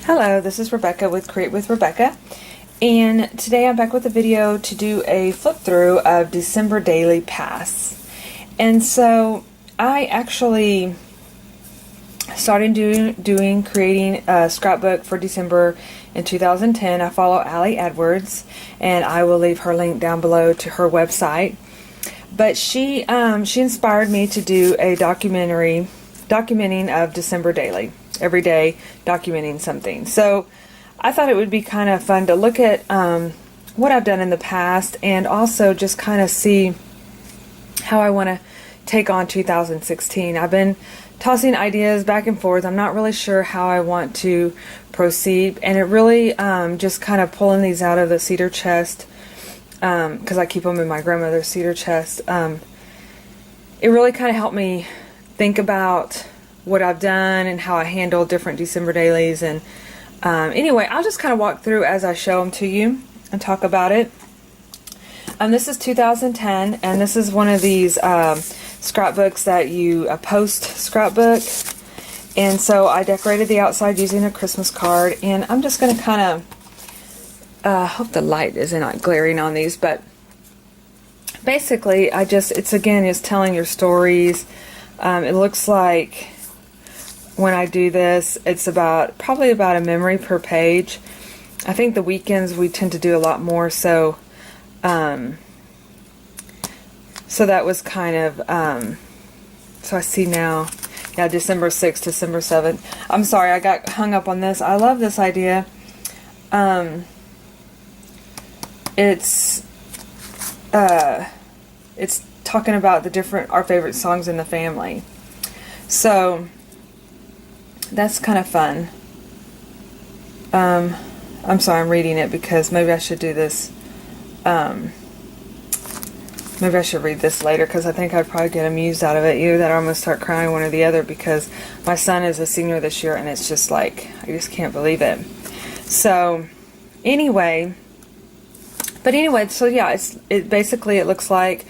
Hello, this is Rebecca with Create with Rebecca, and today I'm back with a video to do a flip through of December Daily Pass. And so I actually started creating a scrapbook for December in 2010. I follow Ali Edwards, and I will leave her link down below to her website. But she inspired me to do a documenting of December Daily. Every day documenting something. So I thought it would be kind of fun to look at what I've done in the past, and also just kind of see how I want to take on 2016. I've been tossing ideas back and forth. I'm not really sure how I want to proceed, and it really just kind of pulling these out of the cedar chest, because I keep them in my grandmother's cedar chest. It really kind of helped me think about what I've done and how I handle different December dailies. And anyway, I'll just kind of walk through as I show them to you and talk about it. This is 2010, and this is one of these scrapbooks that you post scrapbook. And so I decorated the outside using a Christmas card, and I'm just going to kind of hope the light isn't not glaring on these, but basically it's again just telling your stories. It looks like when I do this, it's probably about a memory per page. I think the weekends we tend to do a lot more, so so that was kind of so I see now, yeah, December 6th, December 7th. I'm sorry, I got hung up on this. I love this idea. It's talking about our favorite songs in the family. So that's kind of fun. I'm sorry, I'm reading it because maybe I should do this. Maybe I should read this later, because I think I'd probably get amused out of it. Either that or I'm going to start crying, one or the other, because my son is a senior this year, and it's just like, I just can't believe it. So anyway, so yeah, basically it looks like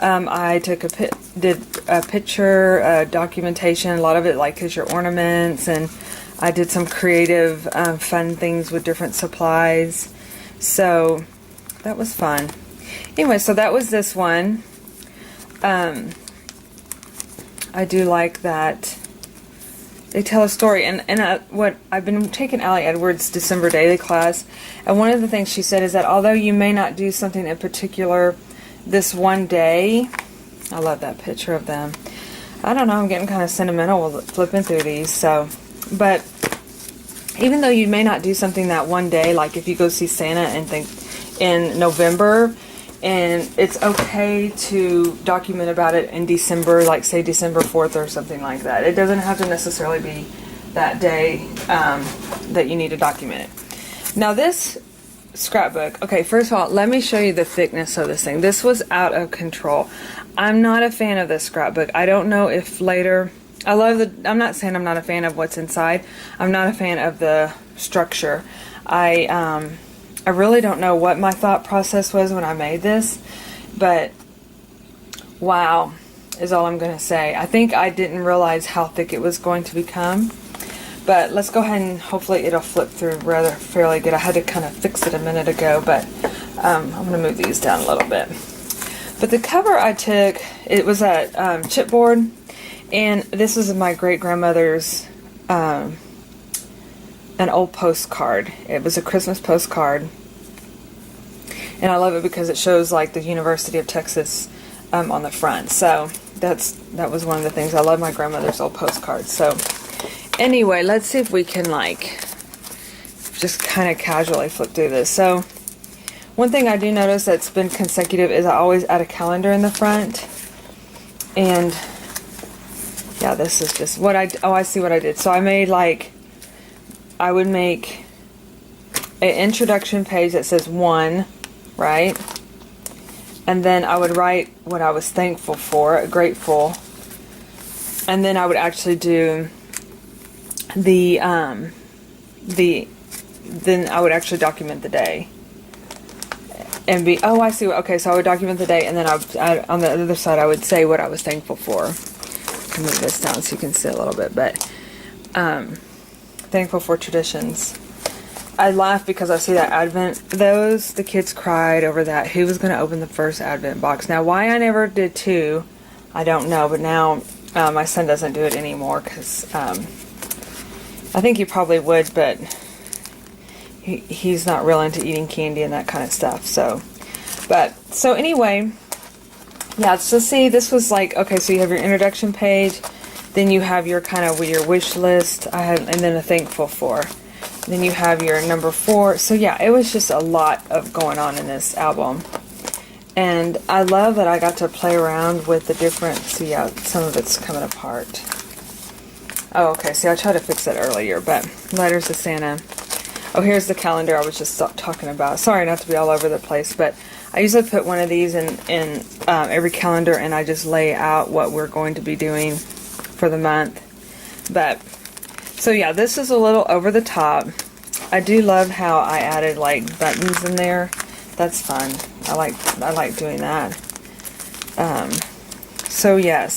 I did a picture documentation. A lot of it like is your ornaments, and I did some creative fun things with different supplies. So that was fun. Anyway, so that was this one. I do like that they tell a story, and what I've been taking Ali Edwards' December Daily class, and one of the things she said is that although you may not do something in particular this one day, I love that picture of them. I don't know, I'm getting kind of sentimental flipping through these. So, but even though you may not do something that one day, like if you go see Santa and think in November, and it's okay to document about it in December, like say December 4th or something like that. It doesn't have to necessarily be that day that you need to document it. Now this scrapbook, okay, first of all, let me show you the thickness of this thing. This was out of control. I'm not a fan of this scrapbook. I don't know if later, I'm not saying I'm not a fan of what's inside. I'm not a fan of the structure. I really don't know what my thought process was when I made this, but wow is all I'm going to say. I think I didn't realize how thick it was going to become. But let's go ahead and hopefully it'll flip through rather fairly good. I had to kind of fix it a minute ago, but I'm going to move these down a little bit. But the cover I took, it was at chipboard, and this was my great-grandmother's an old postcard. It was a Christmas postcard, and I love it because it shows like the University of Texas on the front. So that was one of the things. I love my grandmother's old postcards. So anyway, let's see if we can like just kind of casually flip through this. So one thing I do notice that's been consecutive is I always add a calendar in the front. And yeah, this is just what I see what I did. So I made I would make an introduction page that says 1, right? And then I would write what I was thankful for, grateful. And then I would actually do then I would actually document the day. And I see. Okay, so I would document the day, and then on the other side I would say what I was thankful for. I'll move this down so you can see a little bit, but Thankful for Traditions. I laugh because I see that Advent, the kids cried over that. Who was going to open the first Advent box? Now, why I never did 2, I don't know, but now my son doesn't do it anymore because I think he probably would, but he's not real into eating candy and that kind of stuff. So anyway, yeah, so see, this was like, okay, so you have your introduction page, then you have your kind of your wish list, and then a thankful for. Then you have your number 4. So yeah, it was just a lot of going on in this album. And I love that I got to play around with the different, see, yeah, some of it's coming apart. Oh, okay, see, I tried to fix it earlier, but Letters to Santa. Oh, here's the calendar I was just talking about. Sorry not to be all over the place, but I usually put one of these in every calendar, and I just lay out what we're going to be doing for the month. But so yeah, this is a little over the top. I do love how I added like buttons in there. That's fun. I like doing that. So yeah,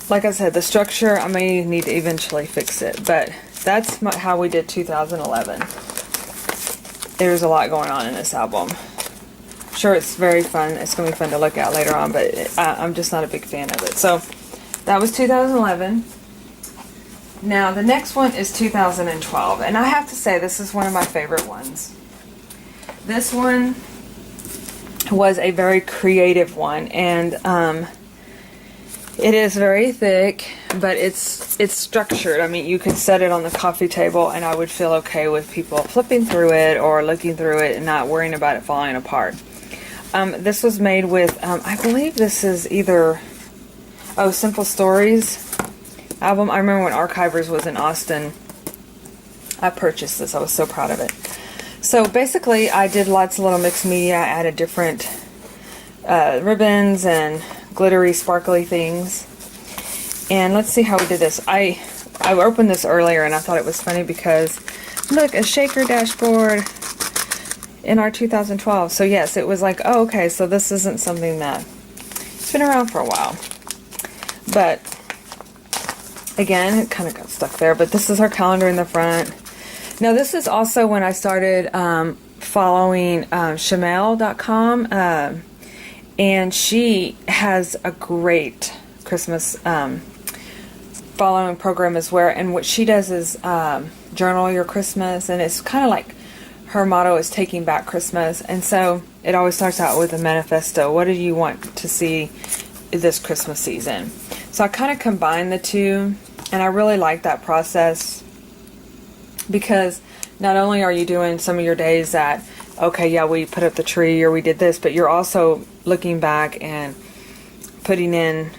like I said, the structure, I may need to eventually fix it, but that's how we did 2011. There's a lot going on in this album. Sure, it's very fun. It's going to be fun to look at later on, but I'm just not a big fan of it. So that was 2011. Now, the next one is 2012, and I have to say this is one of my favorite ones. This one was a very creative one, and it is very thick, but it's structured. I mean, you could set it on the coffee table, and I would feel okay with people flipping through it or looking through it and not worrying about it falling apart. This was made with, I believe this is either, Simple Stories album. I remember when Archivers was in Austin, I purchased this. I was so proud of it. So basically, I did lots of little mixed media. I added different ribbons and glittery, sparkly things. And let's see how we did this. I opened this earlier, and I thought it was funny because, look, a shaker dashboard in our 2012. So yes, it was like, oh, okay, so this isn't something it's been around for a while. But again, it kind of got stuck there, but this is our calendar in the front. Now, this is also when I started following Shimelle.com, and she has a great Christmas following program as well. And what she does is journal your Christmas, and it's kind of like her motto is taking back Christmas. And so it always starts out with a manifesto. What do you want to see this Christmas season? So I kind of combine the two, and I really like that process because not only are you doing some of your days that, okay, yeah, we put up the tree or we did this, but you're also looking back and putting in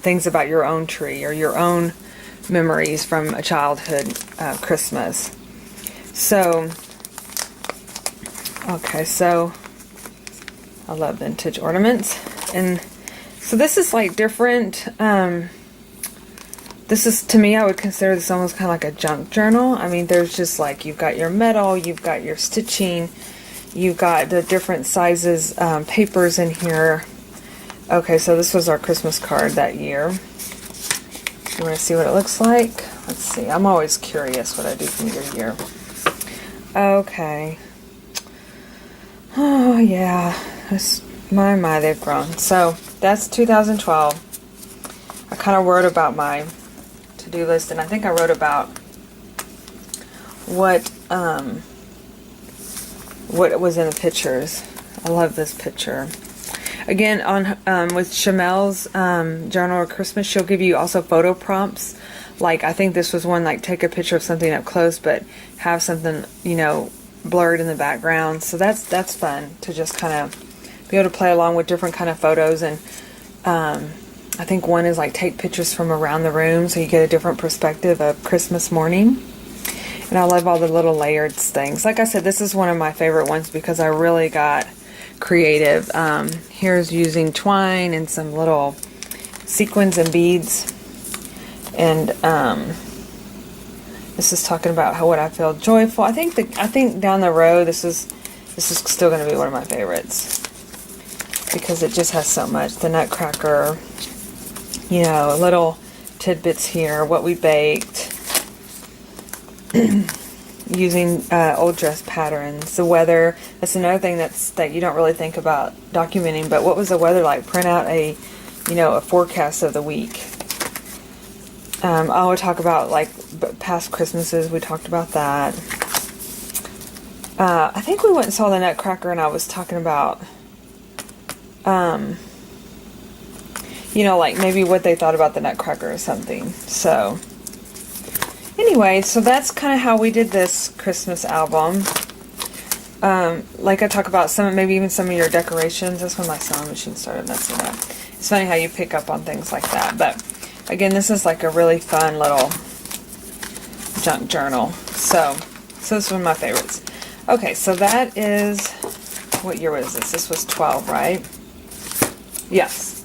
things about your own tree or your own memories from a childhood Christmas. So, okay, so I love vintage ornaments. And so this is like different. This is, to me, I would consider this almost kind of like a junk journal. I mean, there's just like, you've got your metal, you've got your stitching, you've got the different sizes, papers in here. Okay, so this was our Christmas card that year. You want to see what it looks like? Let's see. I'm always curious what I do from year to year. Okay. Oh, yeah. My, they've grown. So, that's 2012. I kind of wrote about my to-do list, and I think I wrote about what was in the pictures. I love this picture. Again, on with Shimelle's Journal of Christmas, she'll give you also photo prompts. Like, I think this was one, like, take a picture of something up close, but have something, blurred in the background. So that's fun to just kind of be able to play along with different kind of photos. And I think one is like take pictures from around the room so you get a different perspective of Christmas morning. And I love all the little layered things. Like I said, this is one of my favorite ones because I really got creative. Here's using twine and some little sequins and beads. And this is talking about what I feel joyful. I think down the road this is still going to be one of my favorites because it just has so much. The Nutcracker, little tidbits here, what we baked. using old dress patterns. The weather, that's another thing that you don't really think about documenting, but what was the weather like? Print out a forecast of the week. I would talk about like past Christmases. We talked about that. I think we went and saw the Nutcracker, and I was talking about, like maybe what they thought about the Nutcracker or something. So, anyway, so that's kind of how we did this Christmas album. Like I talk about maybe even some of your decorations. That's when my sewing machine started messing up. It's funny how you pick up on things like that. But again, this is like a really fun little junk journal. So this is one of my favorites. Okay, so that is, what year was this? This was 12, right? Yes.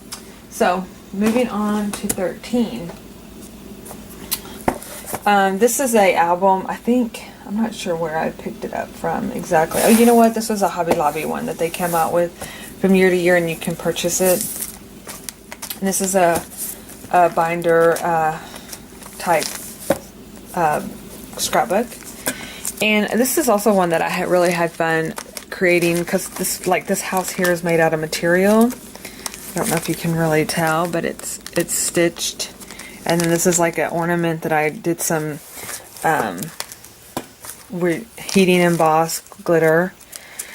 So moving on to 13. This is a album, I'm not sure where I picked it up from exactly. Oh, you know what? This was a Hobby Lobby one that they came out with from year to year, and you can purchase it. And this is a binder type scrapbook. And this is also one that I really had fun creating, because this house here is made out of material. I don't know if you can really tell, but it's stitched. And then this is like an ornament that I did some heating embossed glitter.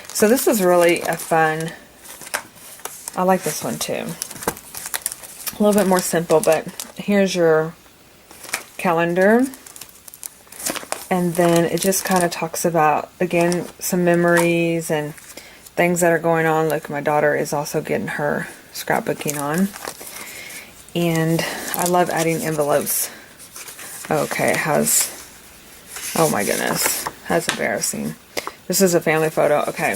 So this was really a fun, I like this one too. A little bit more simple, but here's your calendar. And then it just kind of talks about, again, some memories and things that are going on. Look, my daughter is also getting her scrapbooking on. And I love adding envelopes. Okay, it has, oh my goodness, that's embarrassing. This is a family photo. Okay.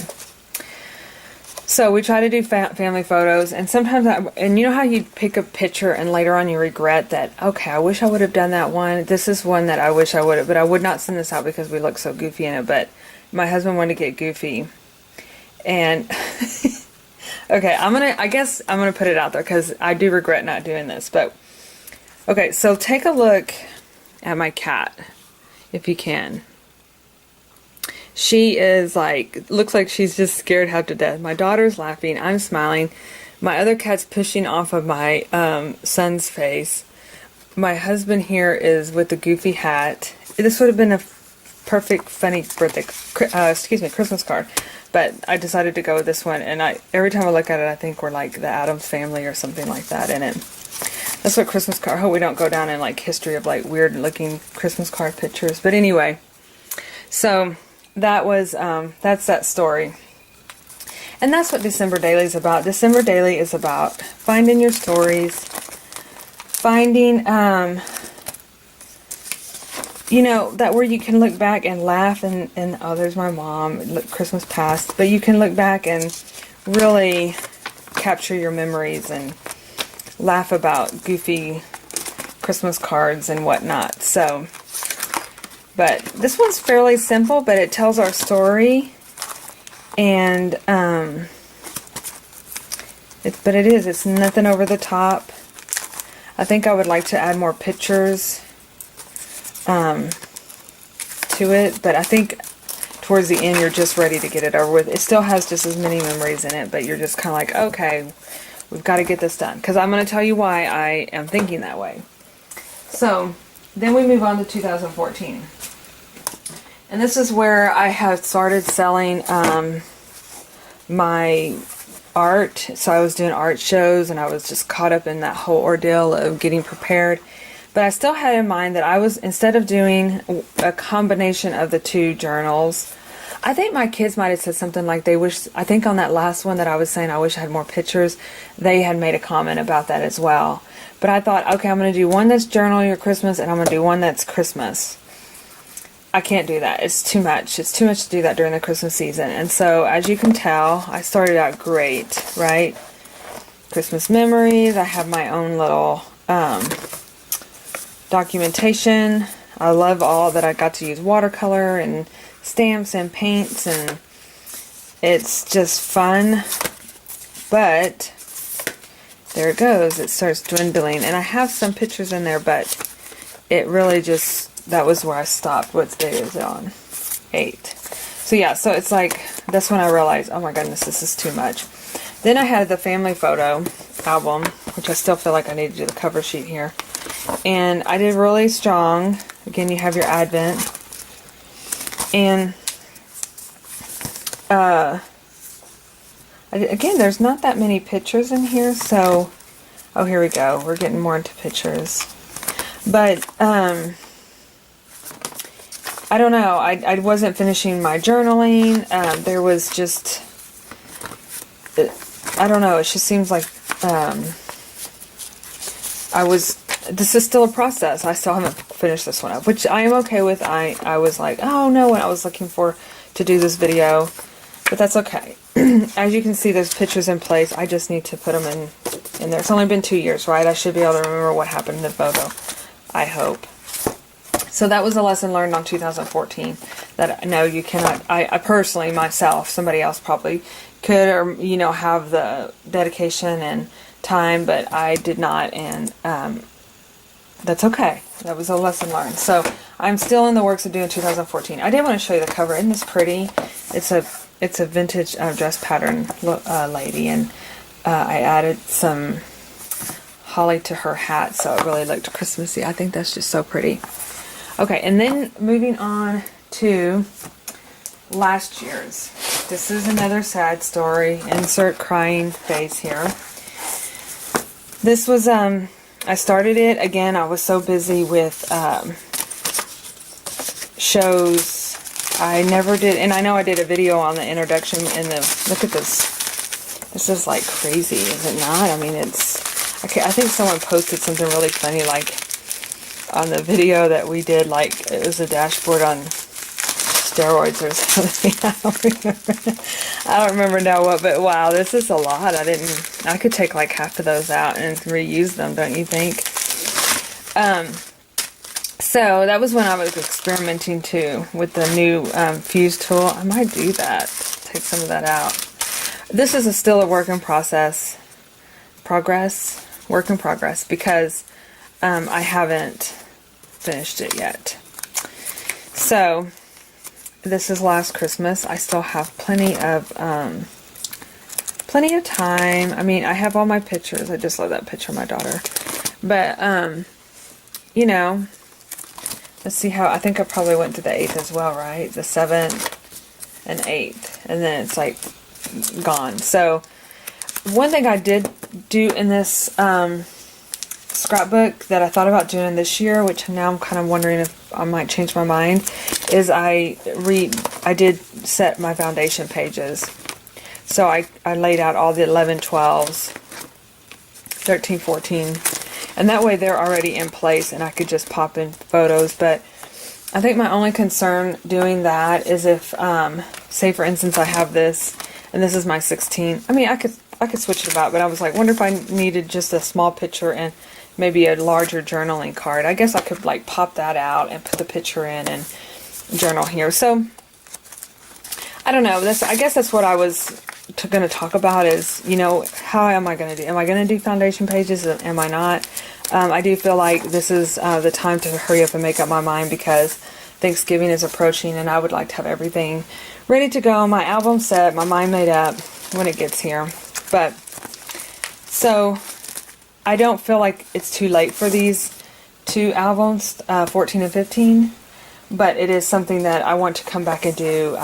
So we try to do family photos, and sometimes, and you know how you pick a picture and later on you regret that, okay, I wish I would have done that one. This is one that I wish I would have, but I would not send this out because we look so goofy in it, but my husband wanted to get goofy. And, okay, I guess I'm going to put it out there because I do regret not doing this, but, okay, so take a look at my cat, if you can. She is like, looks like she's just scared half to death. My daughter's laughing. I'm smiling. My other cat's pushing off of my son's face. My husband here is with the goofy hat. This would have been a perfect, funny birthday, Christmas card. But I decided to go with this one. And every time I look at it, I think we're like the Addams Family or something like that in it. That's what Christmas card, I hope we don't go down in like history of like weird looking Christmas card pictures. But anyway, so that was, that's that story. And that's what December Daily is about. December Daily is about finding your stories, finding, that where you can look back and laugh and oh, there's my mom, look, Christmas past, but you can look back and really capture your memories and laugh about goofy Christmas cards and whatnot. So, but this one's fairly simple, but it tells our story, and it's nothing over the top. I think I would like to add more pictures to it, but I think towards the end you're just ready to get it over with. It still has just as many memories in it, but you're just kind of like, okay, we've got to get this done, because I'm going to tell you why I am thinking that way. So then we move on to 2014. And this is where I have started selling my art. So I was doing art shows, and I was just caught up in that whole ordeal of getting prepared. But I still had in mind that I was, instead of doing a combination of the two journals, I think my kids might have said something like I think on that last one that I was saying I wish I had more pictures, they had made a comment about that as well. But I thought, okay, I'm going to do one that's journal your Christmas, and I'm going to do one that's Christmas. I can't do that. It's too much. It's too much to do that during the Christmas season. And so, as you can tell, I started out great, right? Christmas memories. I have my own little documentation. I love all that I got to use watercolor and stamps and paints, and it's just fun. But there it goes. It starts dwindling. And I have some pictures in there, but it really just that was where I stopped. What day is it on? 8. So yeah, so it's like, that's when I realized, oh my goodness, this is too much. Then I had the family photo album, which I still feel like I need to do the cover sheet here. And I did really strong. Again, you have your Advent. And, again, there's not that many pictures in here, so, oh, here we go. We're getting more into pictures. But, I don't know. I wasn't finishing my journaling. There was just, I don't know. It just seems like, this is still a process. I still haven't finished this one up, which I am okay with. I was like, oh no, when I was looking to do this video, but that's okay. As you can see, there's pictures in place. I just need to put them in there. It's only been 2 years, right? I should be able to remember what happened in the photo. I hope. So that was a lesson learned on 2014, that no, you cannot, I personally, myself, somebody else probably could, or, you know, have the dedication and time, but I did not, and that's okay. That was a lesson learned. So I'm still in the works of doing 2014. I did want to show you the cover. Isn't this pretty? It's a vintage dress pattern lady, and I added some holly to her hat, so it really looked Christmassy. I think that's just so pretty. Okay, and then moving on to last year's. This is another sad story. Insert crying face here. This was, I started it, again, I was so busy with shows. I never did, and I know I did a video on the introduction and look at this. This is like crazy, is it not? I mean, it's, okay, I think someone posted something really funny, like, on the video that we did, like, it was a dashboard on steroids or something. I don't remember now what, but wow, this is a lot. I could take like half of those out and reuse them, don't you think? So that was when I was experimenting too with the new fuse tool. I might do that, take some of that out. This is still a work in progress, because I haven't finished it yet. So this is last Christmas. I still have plenty of time. I mean, I have all my pictures. I just love that picture of my daughter. But you know, let's see how, I think I probably went to the 8th as well, right? The 7th and 8th, and then it's like gone. So one thing I did do in this scrapbook that I thought about doing this year, which now I'm kind of wondering if I might change my mind, is I did set my foundation pages. So I laid out all the 11, 12s, 13, 14, and that way they're already in place and I could just pop in photos. But I think my only concern doing that is if, say for instance, I have this, and this is my 16. I mean, I could switch it about, but I was like, wonder if I needed just a small picture and maybe a larger journaling card. I guess I could like pop that out and put the picture in and journal here. So I don't know. I guess that's what I was going to talk about is, you know, how am I going to do? Am I going to do foundation pages? Am I not? I do feel like this is the time to hurry up and make up my mind, because Thanksgiving is approaching and I would like to have everything ready to go. My album set, my mind made up when it gets here. But so I don't feel like it's too late for these two albums, 14 and 15, but it is something that I want to come back and do,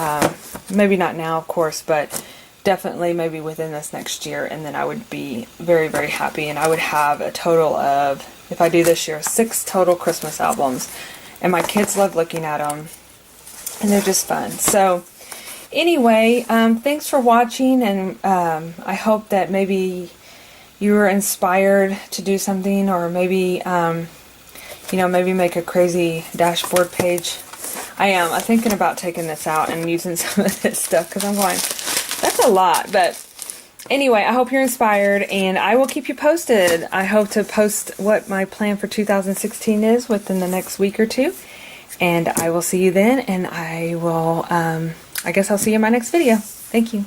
maybe not now, of course, but definitely maybe within this next year, and then I would be very, very happy, and I would have a total of, if I do this year, 6 total Christmas albums, and my kids love looking at them, and they're just fun. So anyway, thanks for watching, and I hope that maybe you were inspired to do something, or maybe, you know, maybe make a crazy dashboard page. I'm thinking about taking this out and using some of this stuff, because I'm going, that's a lot. But anyway, I hope you're inspired, and I will keep you posted. I hope to post what my plan for 2016 is within the next week or two, and I will see you then, and I will, I guess I'll see you in my next video. Thank you.